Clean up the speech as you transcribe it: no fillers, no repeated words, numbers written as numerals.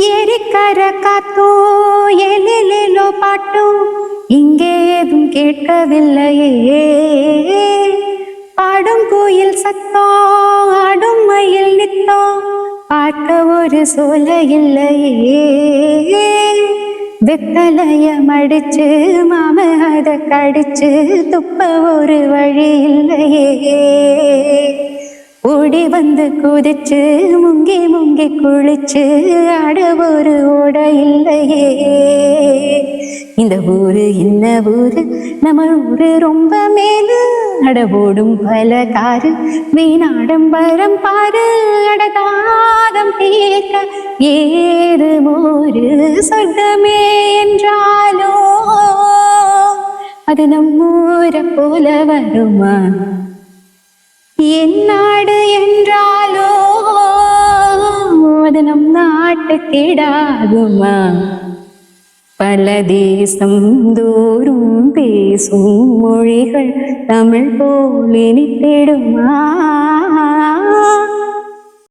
ஏரிக்கர காத்தோ ஏலேலோ பாட்டோ இங்கே ஏதும் கேட்கவில்லையே. பாடும் கோயில் சத்தம் ஆடும் மயில் நித்தோ பார்க்க ஒரு சோல இல்லையே. வெத்தலைய மடிச்சு மாம அத கடிச்சு துப்ப ஒரு வழி இல்லையே. ஓடி வந்து குதிச்சு முங்கி முங்கி குளிச்சு ஆட ஒரு ஓட இல்லையே. இந்த ஊரு என்ன ஊரு, நம்ம ஊரு ரொம்ப மேலு. அடவோடும் பல காரு வீணாடம்பரம் பாரு. அடதாகம் தீர்க்க ஏது ஒரு சொர்க்கமே என்றாலோ அது நம்மூரை போல வருமா? என் நாடு என்றாலோ அது நம் நாட்டுக்கிடாகுமா? பல தேசம் தோறும் பேசும் மொழிகள் தமிழ் போல் இனித்திடுமா?